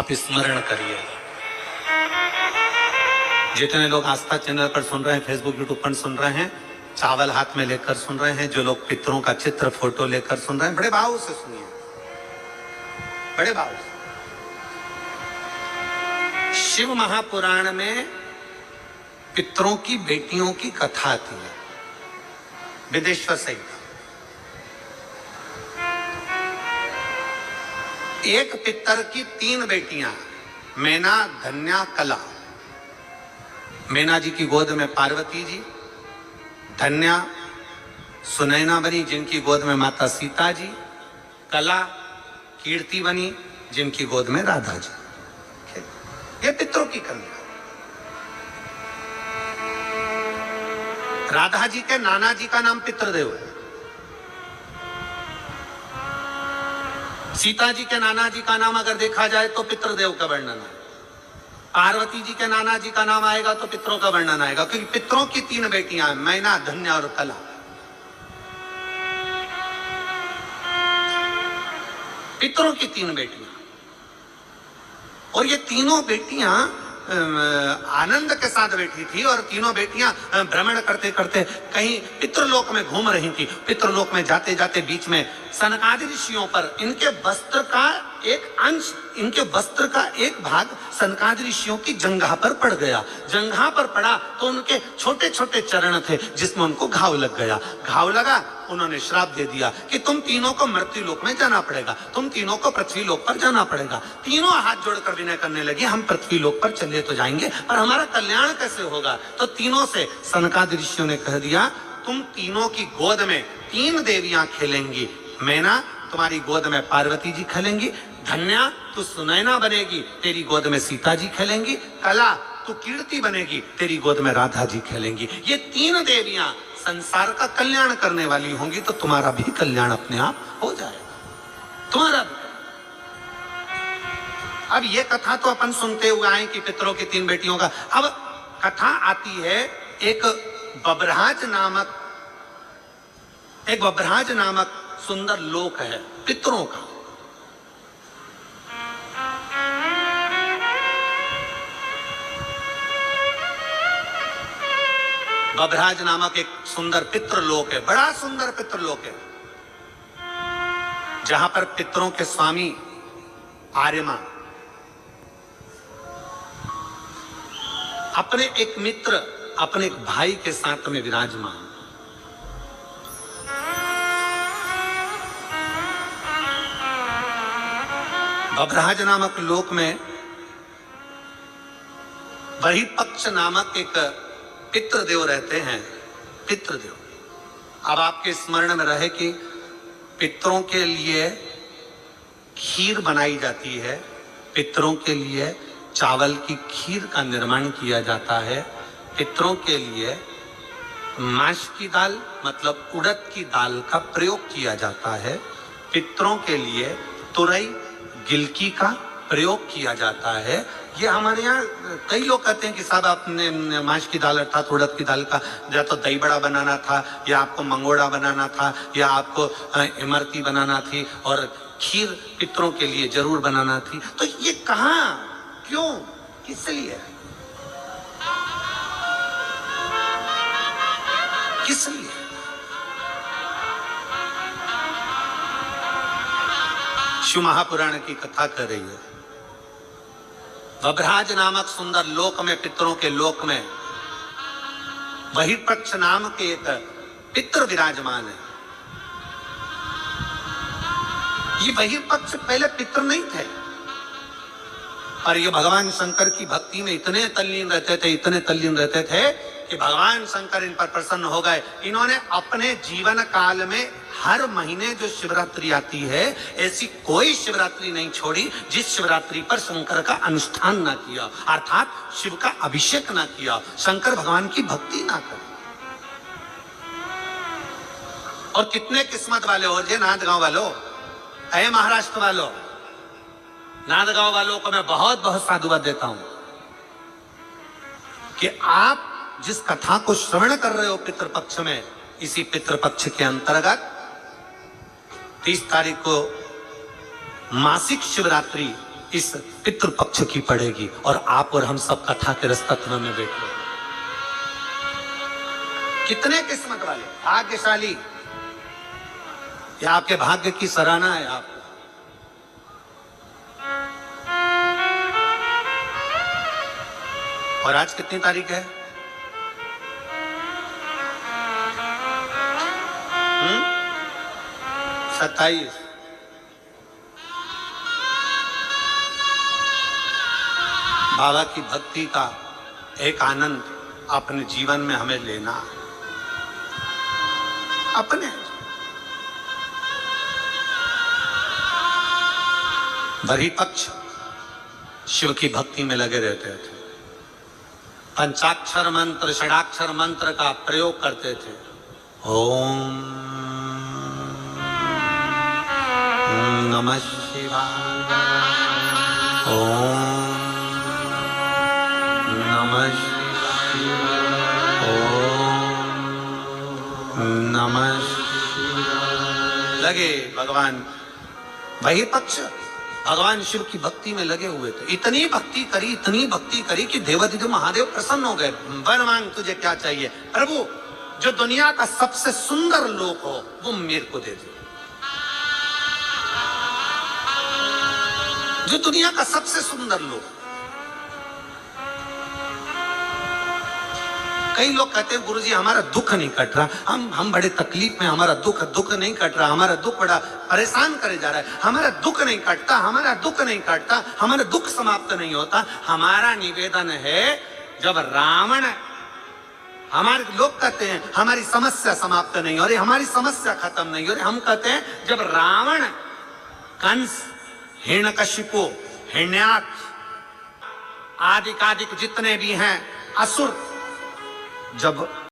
आप स्मरण करिए। जितने लोग आस्था चैनल पर सुन रहे हैं, फेसबुक यूट्यूब पर सुन रहे हैं, चावल हाथ में लेकर सुन रहे हैं, जो लोग पितरों का चित्र फोटो लेकर सुन रहे हैं, बड़े भाव से सुनिए, बड़े भाव से। शिव महापुराण में पितरों की बेटियों की कथा आती है, विदेश्वर सहित। एक पितर की 3 बेटियां, मैना, धन्या, कला। मैना जी की गोद में पार्वती जी, धन्या सुनैना बनी जिनकी गोद में माता सीता जी, कला कीर्ति बनी जिनकी गोद में राधा जी। ये पितरों की कन्या। राधा जी के नाना जी का नाम पितृदेव है, सीता जी के नाना जी का नाम अगर देखा जाए तो पितृदेव का वर्णन है, पार्वती जी के नाना जी का नाम आएगा तो पितरों का वर्णन आएगा, क्योंकि पितरों की 3 बेटियां हैं, मैना, धन्या और कला। पितरों की 3 बेटियां, और ये तीनों बेटियां आनंद के साथ बैठी थी, और तीनों बेटियां भ्रमण करते करते कहीं पितृलोक में घूम रही थी। पितृलोक में जाते जाते बीच में सनकादि ऋषियों पर इनके वस्त्र का एक अंश, इनके वस्त्र का एक भाग सनकादि ऋषियों की जंघा पर पड़ गया। जंघा पर पड़ा तो उनके छोटे छोटे चरण थे जिसमें उनको घाव लग गया। घाव लगा, उन्होंने श्राप दे दिया कि तुम तीनों को मृत्यु लोक में जाना पड़ेगा, तुम तीनों को पृथ्वी लोक पर जाना पड़ेगा। तीनों हाथ जोड़कर विनय करने लगी, हम पृथ्वी लोक पर चले तो जाएंगे, पर हमारा कल्याण कैसे होगा? तो तीनों से सनकादि ऋषियों ने कह दिया, तुम तीनों की गोद में 3 देवियां खेलेंगी। मैना, तुम्हारी गोद में पार्वती जी खेलेंगी। धन्या, तू सुनैना बनेगी, तेरी गोद में सीता जी खेलेंगी। कला, तू कीर्ति बनेगी, तेरी गोद में राधा जी खेलेंगी। ये 3 देवियां संसार का कल्याण करने वाली होंगी, तो तुम्हारा भी कल्याण अपने आप हो जाएगा, तुम्हारा भी। अब ये कथा तो अपन सुनते हुए आए कि पितरों की 3 बेटियों का। अब कथा आती है एक बब्रहाज नामक सुंदर लोक है पितरों का। बब्रहाज नामक एक सुंदर पितृलोक है, बड़ा सुंदर पितृलोक है, जहां पर पितरों के स्वामी आर्यमा अपने एक मित्र, अपने एक भाई के साथ में विराजमान। बब्रहाज नामक लोक में बहिपक्ष नामक एक पितृदेव रहते हैं। पितृदेव, अब आपके स्मरण में रहे कि पितरों के लिए खीर बनाई जाती है, पितरों के लिए चावल की खीर का निर्माण किया जाता है, पितरों के लिए माश की दाल मतलब उड़द की दाल का प्रयोग किया जाता है, पितरों के लिए तुरई गिलकी का प्रयोग किया जाता है। ये हमारे यहाँ कई लोग कहते हैं कि साहब आपने माश की दाल अर्थात उड़द की दाल का या तो दही बड़ा बनाना था, या आपको मंगोड़ा बनाना था, या आपको इमरती बनाना थी, और खीर पितरों के लिए जरूर बनाना थी। तो ये कहाँ, क्यों, किस लिए, किस लिए? शिव महापुराण की कथा कर रही है। बब्रहाज नामक सुंदर लोक में, पितरों के लोक में बहिपक्ष नाम के एक पितृ विराजमान है। ये बहिपक्ष पहले पितृ नहीं थे, और ये भगवान शंकर की भक्ति में इतने तल्लीन रहते थे कि भगवान शंकर इन पर प्रसन्न हो गए। इन्होंने अपने जीवन काल में हर महीने जो शिवरात्रि आती है, ऐसी कोई शिवरात्रि नहीं छोड़ी जिस शिवरात्रि पर शंकर का अनुष्ठान ना किया, अर्थात शिव का अभिषेक ना किया, शंकर भगवान की भक्ति ना करी। और कितने किस्मत वाले हो जे नांदगांव वालों, अरे महाराष्ट्र वालों, नांदगांव वालों को मैं बहुत बहुत साधुवाद देता हूं कि आप जिस कथा को श्रवण कर रहे हो पितृपक्ष में, इसी पितृपक्ष के अंतर्गत 30 तारीख को मासिक शिवरात्रि इस पितृपक्ष की पड़ेगी और आप और हम सब कथा के रसतत्व में बैठे। कितने किस्मत वाले, भाग्यशाली, यह आपके भाग्य की सराहना है आपको। और आज कितनी तारीख है? 27। बाबा की भक्ति का एक आनंद अपने जीवन में हमें लेना है। अपने बरी पक्ष शिव की भक्ति में लगे रहते थे, पंचाक्षर मंत्र, षडाक्षर मंत्र का प्रयोग करते थे। ओम नमः शिवाय, ओम नमः शिवाय, ओम नमः शिवाय। लगे भगवान, वही पक्ष भगवान शिव की भक्ति में लगे हुए थे। इतनी भक्ति करी, इतनी भक्ति करी कि देवाधिदेव महादेव प्रसन्न हो गए। वर मांग, तुझे क्या चाहिए? प्रभु, जो दुनिया का सबसे सुंदर लोक हो वो मेरे को दे दे। जो दुनिया का सबसे सुंदर लोक। कई लोग कहते हैं गुरुजी हमारा दुख नहीं कट रहा, हम बड़े तकलीफ में, हमारा दुख नहीं कट रहा, हमारा दुख बड़ा परेशान करे जा रहा है, हमारा दुख नहीं कटता, हमारा दुख नहीं कटता, हमारा दुख समाप्त नहीं होता। हमारा निवेदन है, जब रावण, हमारे लोग कहते हैं हमारी समस्या समाप्त नहीं हो रही, हमारी समस्या खत्म नहीं हो रही। हम कहते हैं जब रावण, कंस, हिरण्यकशिपु, हिरण्याक्ष आदि जितने भी हैं असुर, जब